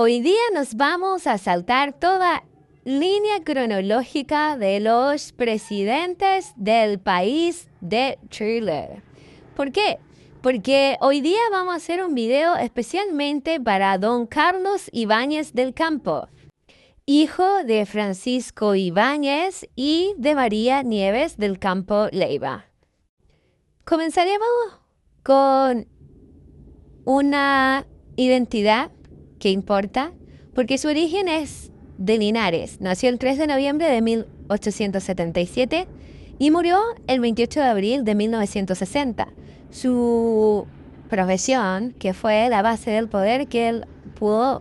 Hoy día nos vamos a saltar toda línea cronológica de los presidentes del país de Chile. ¿Por qué? Porque hoy día vamos a hacer un video especialmente para don Carlos Ibáñez del Campo, hijo de Francisco Ibáñez y de María Nieves del Campo Leiva. Comenzaremos con una identidad que importa, porque su origen es de Linares. Nació el 3 de noviembre de 1877 y murió el 28 de abril de 1960. Su profesión, que fue la base del poder que él pudo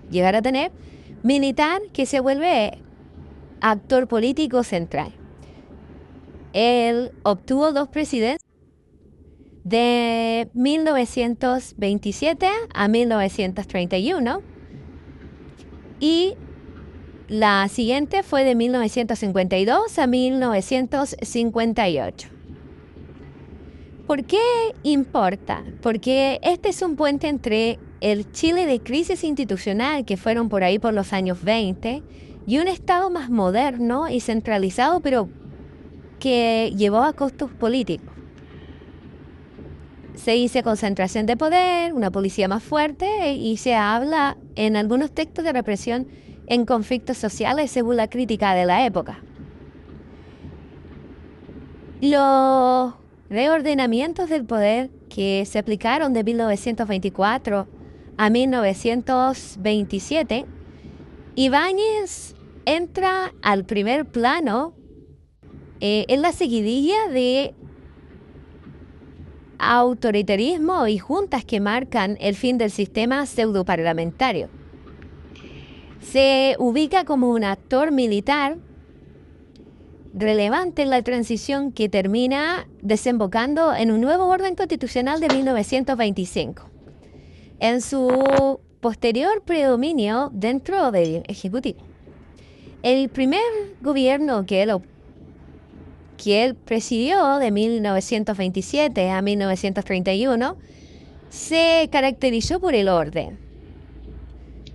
llegar a tener, militar, que se vuelve actor político central. Él obtuvo 2 presidencias de 1927 a 1931 y la siguiente fue de 1952 a 1958. ¿Por qué importa? Porque este es un puente entre el Chile de crisis institucional que fueron por ahí por los años 20 y un Estado más moderno y centralizado, pero que llevó a costos políticos. Se dice concentración de poder, una policía más fuerte y se habla en algunos textos de represión en conflictos sociales según la crítica de la época. Los reordenamientos del poder que se aplicaron de 1924 a 1927, Ibáñez entra al primer plano en la seguidilla de autoritarismo y juntas que marcan el fin del sistema pseudoparlamentario. Se ubica como un actor militar relevante en la transición que termina desembocando en un nuevo orden constitucional de 1925. En su posterior predominio dentro del Ejecutivo. El primer gobierno que él presidió de 1927 a 1931 se caracterizó por el orden.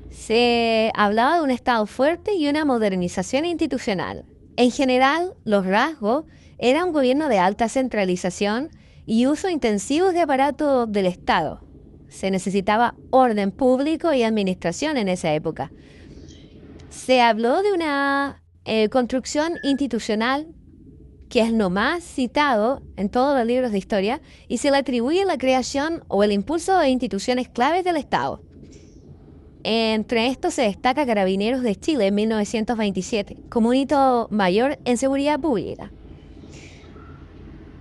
Se hablaba de un Estado fuerte y una modernización institucional. En general, los rasgos eran un gobierno de alta centralización y uso intensivo de aparatos del Estado. Se necesitaba orden público y administración en esa época. Se habló de una construcción institucional que es lo más citado en todos los libros de historia, y se le atribuye la creación o el impulso de instituciones claves del Estado. Entre estos se destaca Carabineros de Chile en 1927, como un hito mayor en seguridad pública.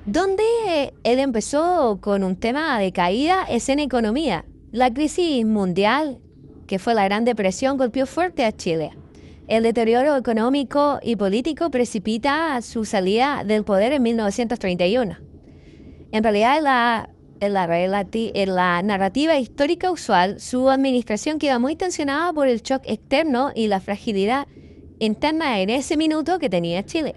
Donde él empezó con un tema de caída es en economía. La crisis mundial, que fue la Gran Depresión, golpeó fuerte a Chile. El deterioro económico y político precipita su salida del poder en 1931. En realidad, en la narrativa histórica usual, su administración queda muy tensionada por el shock externo y la fragilidad interna en ese minuto que tenía Chile.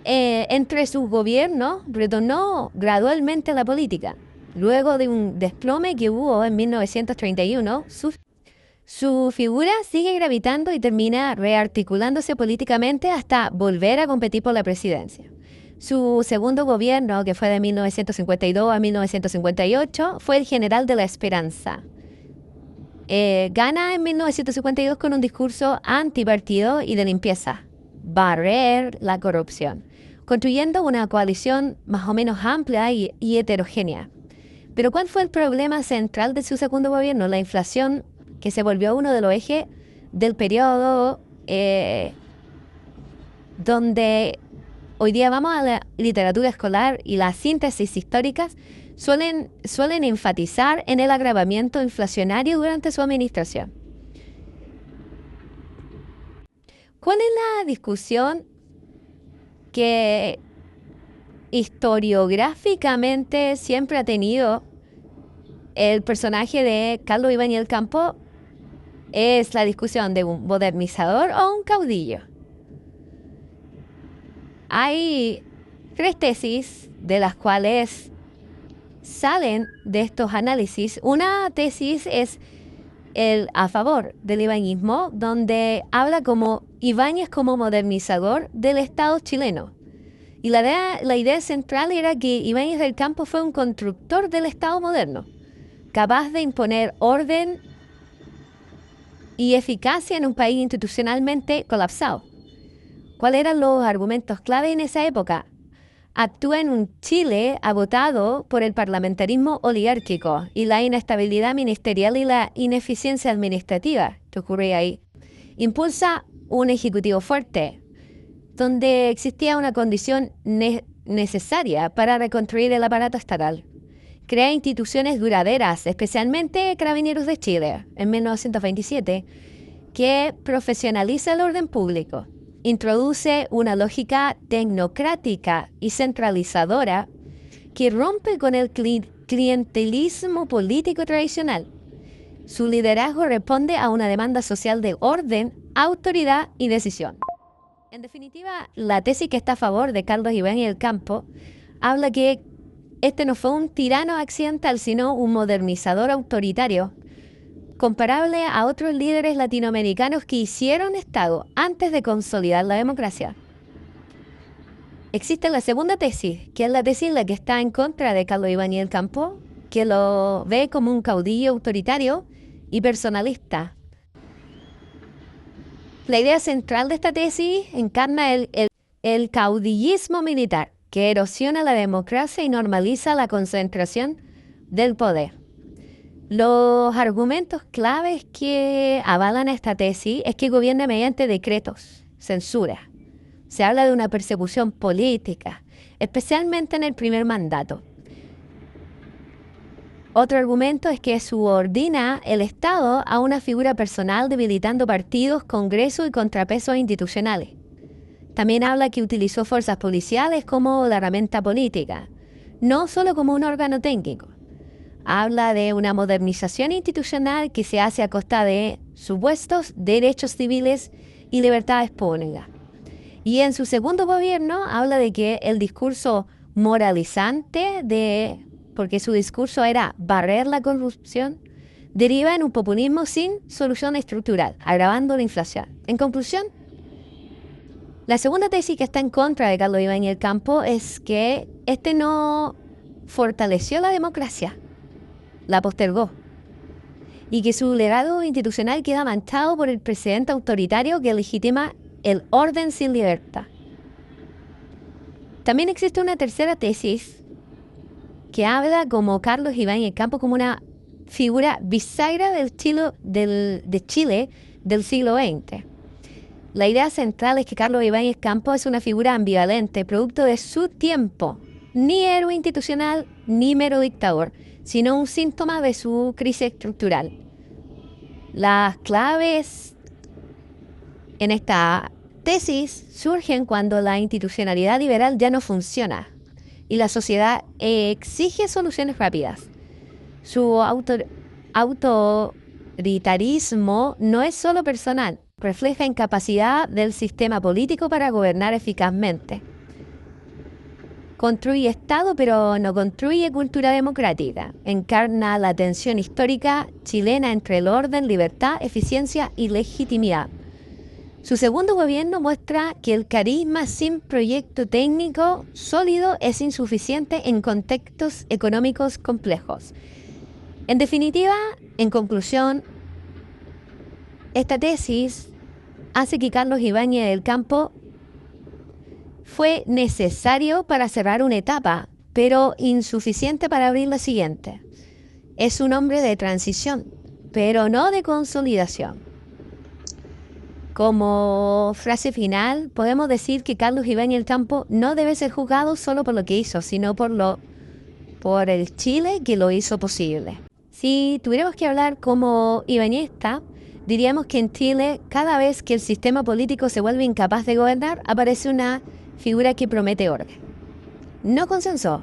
Entre sus gobiernos retornó gradualmente a la política. Luego de un desplome que hubo en 1931, su figura sigue gravitando y termina rearticulándose políticamente hasta volver a competir por la presidencia. Su segundo gobierno, que fue de 1952 a 1958, fue el General de la Esperanza. Gana en 1952 con un discurso antipartido y de limpieza, barrer la corrupción, construyendo una coalición más o menos amplia y heterogénea. Pero ¿cuál fue el problema central de su segundo gobierno? La inflación, que se volvió uno de los ejes del periodo donde hoy día vamos a la literatura escolar y las síntesis históricas suelen enfatizar en el agravamiento inflacionario durante su administración. ¿Cuál es la discusión que historiográficamente siempre ha tenido el personaje de Carlos Ibáñez del Campo? Es la discusión de un modernizador o un caudillo. Hay 3 tesis de las cuales salen de estos análisis. Una tesis es a favor del ibañismo, donde habla como Ibáñez como modernizador del Estado chileno. Y la idea central era que Ibáñez del Campo fue un constructor del Estado moderno, capaz de imponer orden y eficacia en un país institucionalmente colapsado. ¿Cuáles eran los argumentos clave en esa época? Actúa en un Chile agotado por el parlamentarismo oligárquico y la inestabilidad ministerial y la ineficiencia administrativa que ocurría ahí. Impulsa un ejecutivo fuerte, donde existía una condición necesaria para reconstruir el aparato estatal. Crea instituciones duraderas, especialmente Carabineros de Chile, en 1927, que profesionaliza el orden público. Introduce una lógica tecnocrática y centralizadora que rompe con el clientelismo político tradicional. Su liderazgo responde a una demanda social de orden, autoridad y decisión. En definitiva, la tesis que está a favor de Carlos Ibáñez del Campo habla que este no fue un tirano accidental, sino un modernizador autoritario, comparable a otros líderes latinoamericanos que hicieron Estado antes de consolidar la democracia. Existe la segunda tesis, que es la tesis la que está en contra de Carlos Ibáñez del Campo, que lo ve como un caudillo autoritario y personalista. La idea central de esta tesis encarna el caudillismo militar, que erosiona la democracia y normaliza la concentración del poder. Los argumentos claves que avalan esta tesis es que gobierna mediante decretos, censura. Se habla de una persecución política, especialmente en el primer mandato. Otro argumento es que subordina el Estado a una figura personal, debilitando partidos, congresos y contrapesos institucionales. También habla que utilizó fuerzas policiales como la herramienta política, no solo como un órgano técnico. Habla de una modernización institucional que se hace a costa de supuestos derechos civiles y libertades públicas. Y en su segundo gobierno habla de que el discurso moralizante, porque su discurso era barrer la corrupción, deriva en un populismo sin solución estructural, agravando la inflación. En conclusión, la segunda tesis que está en contra de Carlos Ibáñez del Campo es que este no fortaleció la democracia, la postergó, y que su legado institucional queda manchado por el precedente autoritario que legitima el orden sin libertad. También existe una tercera tesis que habla como Carlos Ibáñez del Campo como una figura bisagra de Chile del siglo XX. La idea central es que Carlos Ibáñez del Campo es una figura ambivalente, producto de su tiempo, ni héroe institucional ni mero dictador, sino un síntoma de su crisis estructural. Las claves en esta tesis surgen cuando la institucionalidad liberal ya no funciona y la sociedad exige soluciones rápidas. Su autoritarismo no es solo personal, refleja incapacidad del sistema político para gobernar eficazmente. Construye Estado, pero no construye cultura democrática. Encarna la tensión histórica chilena entre el orden, libertad, eficiencia y legitimidad. Su segundo gobierno muestra que el carisma sin proyecto técnico sólido es insuficiente en contextos económicos complejos. En definitiva, en conclusión, esta tesis hace que Carlos Ibáñez del Campo fue necesario para cerrar una etapa, pero insuficiente para abrir la siguiente. Es un hombre de transición, pero no de consolidación. Como frase final, podemos decir que Carlos Ibáñez del Campo no debe ser juzgado solo por lo que hizo, sino por el Chile que lo hizo posible. Si tuviéramos que hablar como ibañista, diríamos que en Chile, cada vez que el sistema político se vuelve incapaz de gobernar, aparece una figura que promete orden. No consenso,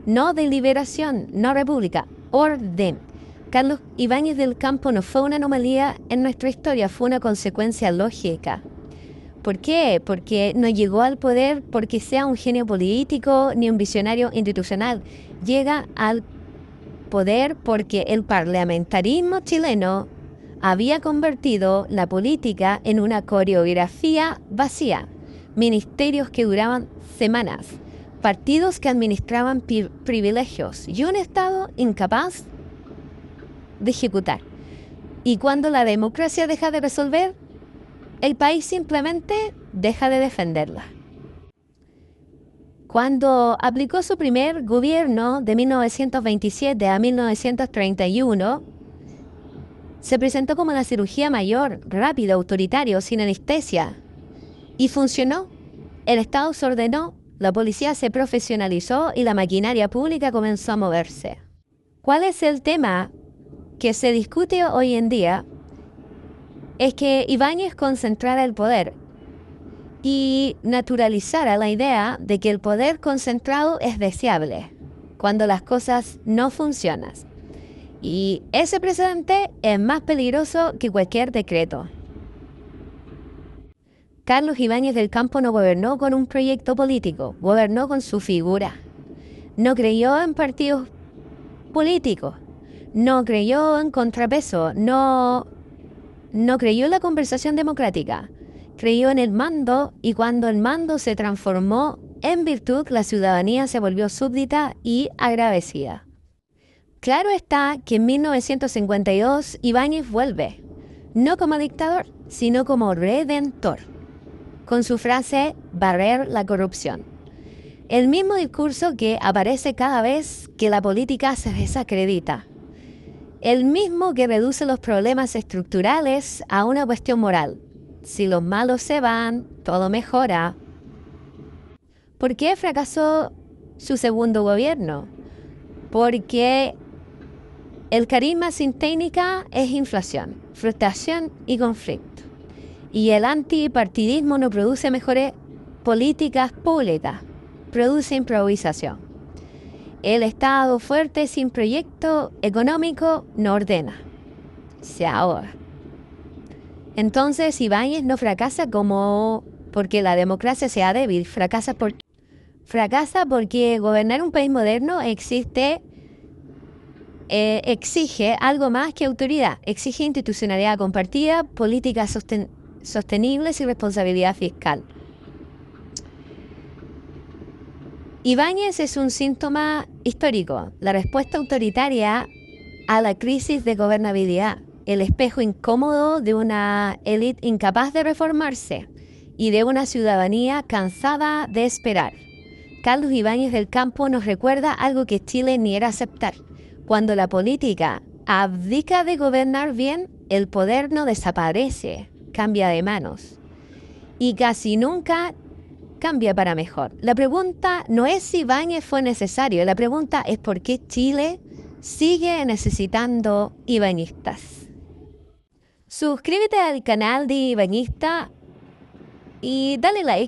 no deliberación, no república, orden. Carlos Ibáñez del Campo no fue una anomalía en nuestra historia, fue una consecuencia lógica. ¿Por qué? Porque no llegó al poder porque sea un genio político ni un visionario institucional. Llega al poder porque el parlamentarismo chileno había convertido la política en una coreografía vacía, ministerios que duraban semanas, partidos que administraban privilegios y un Estado incapaz de ejecutar. Y cuando la democracia deja de resolver, el país simplemente deja de defenderla. Cuando aplicó su primer gobierno de 1927 a 1931, se presentó como una cirugía mayor, rápido, autoritario, sin anestesia. Y funcionó. El Estado se ordenó, la policía se profesionalizó y la maquinaria pública comenzó a moverse. ¿Cuál es el tema que se discute hoy en día? Es que Ibáñez concentrara el poder y naturalizara la idea de que el poder concentrado es deseable cuando las cosas no funcionan. Y ese precedente es más peligroso que cualquier decreto. Carlos Ibáñez del Campo no gobernó con un proyecto político, gobernó con su figura. No creyó en partidos políticos, no creyó en contrapeso, no creyó en la conversación democrática. Creyó en el mando y cuando el mando se transformó en virtud, la ciudadanía se volvió súbdita y agradecida. Claro está que en 1952 Ibáñez vuelve, no como dictador, sino como redentor, con su frase barrer la corrupción. El mismo discurso que aparece cada vez que la política se desacredita. El mismo que reduce los problemas estructurales a una cuestión moral. Si los malos se van, todo mejora. ¿Por qué fracasó su segundo gobierno? Porque el carisma sin técnica es inflación, frustración y conflicto. Y el antipartidismo no produce mejores políticas públicas, produce improvisación. El Estado fuerte sin proyecto económico no ordena, se ahoga. Entonces Ibáñez no fracasa porque la democracia sea débil, fracasa porque gobernar un país moderno exige algo más que autoridad, exige institucionalidad compartida, políticas sostenibles y responsabilidad fiscal. Ibáñez es un síntoma histórico, la respuesta autoritaria a la crisis de gobernabilidad, el espejo incómodo de una élite incapaz de reformarse y de una ciudadanía cansada de esperar. Carlos Ibáñez del Campo nos recuerda algo que Chile ni era aceptar. Cuando la política abdica de gobernar bien, el poder no desaparece, cambia de manos. Y casi nunca cambia para mejor. La pregunta no es si Ibáñez fue necesario, la pregunta es por qué Chile sigue necesitando ibañistas. Suscríbete al canal de Ibañista y dale like